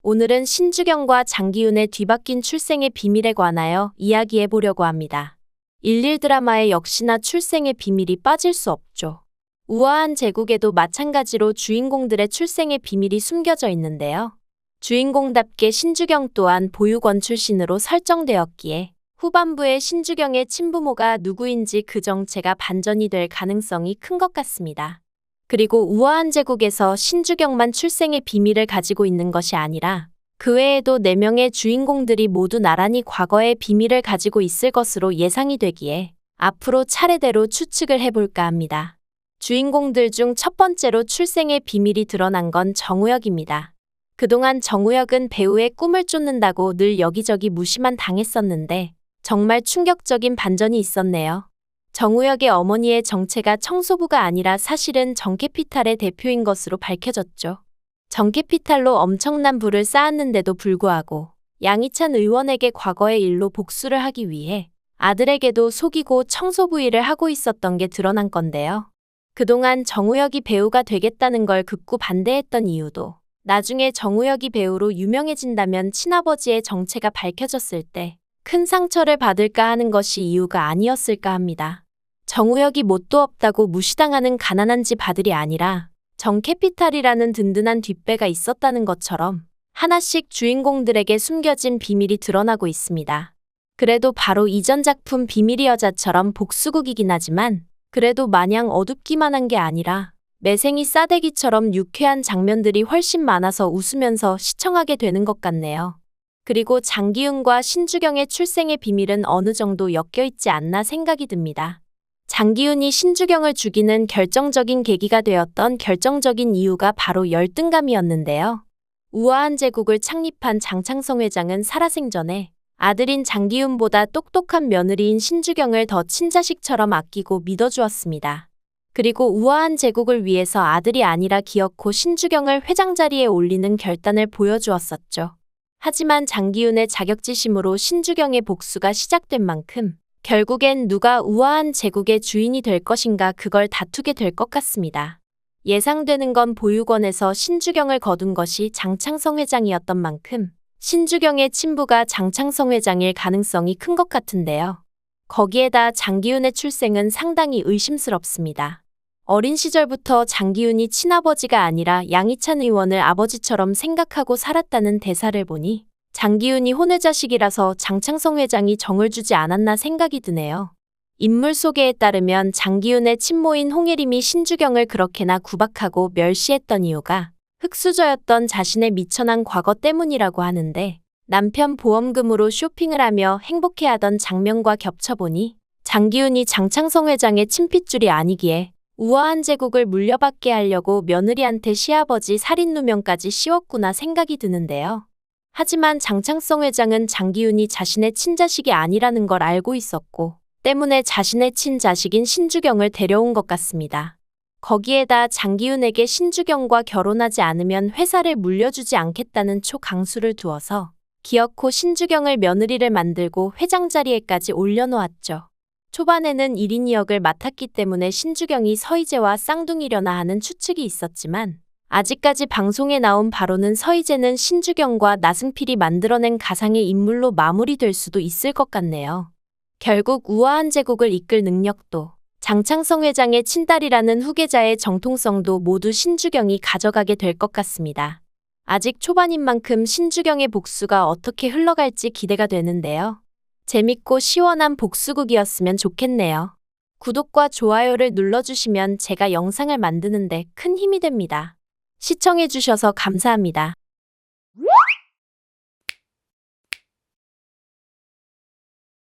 오늘은 신주경과 장기훈의 뒤바뀐 출생의 비밀에 관하여 이야기해 보려고 합니다. 일일 드라마에 역시나 출생의 비밀이 빠질 수 없죠. 우아한 제국에도 마찬가지로 주인공들의 출생의 비밀이 숨겨져 있는데요. 주인공답게 신주경 또한 보육원 출신으로 설정되었기에 후반부에 신주경의 친부모가 누구인지 그 정체가 반전이 될 가능성이 큰 것 같습니다. 그리고 우아한 제국에서 신주경만 출생의 비밀을 가지고 있는 것이 아니라 그 외에도 4명의 주인공들이 모두 나란히 과거의 비밀을 가지고 있을 것으로 예상이 되기에 앞으로 차례대로 추측을 해볼까 합니다. 주인공들 중 첫 번째로 출생의 비밀이 드러난 건 정우혁입니다. 그동안 정우혁은 배우의 꿈을 쫓는다고 늘 여기저기 무시만 당했었는데 정말 충격적인 반전이 있었네요. 정우혁의 어머니의 정체가 청소부가 아니라 사실은 정캐피탈의 대표인 것으로 밝혀졌죠. 정캐피탈로 엄청난 부를 쌓았는데도 불구하고 양희찬 의원에게 과거의 일로 복수를 하기 위해 아들에게도 속이고 청소부 일을 하고 있었던 게 드러난 건데요. 그동안 정우혁이 배우가 되겠다는 걸 극구 반대했던 이유도 나중에 정우혁이 배우로 유명해진다면 친아버지의 정체가 밝혀졌을 때 큰 상처를 받을까 하는 것이 이유가 아니었을까 합니다. 정우혁이 뭣도 없다고 무시당하는 가난한 집 아들이 아니라 정캐피탈이라는 든든한 뒷배가 있었다는 것처럼 하나씩 주인공들에게 숨겨진 비밀이 드러나고 있습니다. 그래도 바로 이전 작품 비밀의 여자처럼 복수극이긴 하지만 그래도 마냥 어둡기만 한 게 아니라 매생이 싸대기처럼 유쾌한 장면들이 훨씬 많아서 웃으면서 시청하게 되는 것 같네요. 그리고 장기훈과 신주경의 출생의 비밀은 어느 정도 엮여있지 않나 생각이 듭니다. 장기훈이 신주경을 죽이는 결정적인 계기가 되었던 결정적인 이유가 바로 열등감이었는데요. 우아한 제국을 창립한 장창성 회장은 살아생전에 아들인 장기훈보다 똑똑한 며느리인 신주경을 더 친자식처럼 아끼고 믿어주었습니다. 그리고 우아한 제국을 위해서 아들이 아니라 기어코 신주경을 회장 자리에 올리는 결단을 보여주었었죠. 하지만 장기훈의 자격지심으로 신주경의 복수가 시작된 만큼 결국엔 누가 우아한 제국의 주인이 될 것인가 그걸 다투게 될 것 같습니다. 예상되는 건 보육원에서 신주경을 거둔 것이 장창성 회장이었던 만큼 신주경의 친부가 장창성 회장일 가능성이 큰 것 같은데요. 거기에다 장기훈의 출생은 상당히 의심스럽습니다. 어린 시절부터 장기훈이 친아버지가 아니라 양희찬 의원을 아버지처럼 생각하고 살았다는 대사를 보니 장기훈이 혼외자식이라서 장창성 회장이 정을 주지 않았나 생각이 드네요. 인물 소개에 따르면 장기훈의 친모인 홍예림이 신주경을 그렇게나 구박하고 멸시했던 이유가 흙수저였던 자신의 미천한 과거 때문이라고 하는데 남편 보험금으로 쇼핑을 하며 행복해하던 장면과 겹쳐보니 장기훈이 장창성 회장의 친핏줄이 아니기에 우아한 제국을 물려받게 하려고 며느리한테 시아버지 살인 누명까지 씌웠구나 생각이 드는데요. 하지만 장창성 회장은 장기훈이 자신의 친자식이 아니라는 걸 알고 있었고 때문에 자신의 친자식인 신주경을 데려온 것 같습니다. 거기에다 장기훈에게 신주경과 결혼하지 않으면 회사를 물려주지 않겠다는 초강수를 두어서 기어코 신주경을 며느리를 만들고 회장 자리에까지 올려놓았죠. 초반에는 1인 역을 맡았기 때문에 신주경이 서희재와 쌍둥이려나 하는 추측이 있었지만 아직까지 방송에 나온 바로는 서희재는 신주경과 나승필이 만들어낸 가상의 인물로 마무리될 수도 있을 것 같네요. 결국 우아한 제국을 이끌 능력도 장창성 회장의 친딸이라는 후계자의 정통성도 모두 신주경이 가져가게 될 것 같습니다. 아직 초반인 만큼 신주경의 복수가 어떻게 흘러갈지 기대가 되는데요. 재밌고 시원한 복수극이었으면 좋겠네요. 구독과 좋아요를 눌러주시면 제가 영상을 만드는데 큰 힘이 됩니다. 시청해주셔서 감사합니다.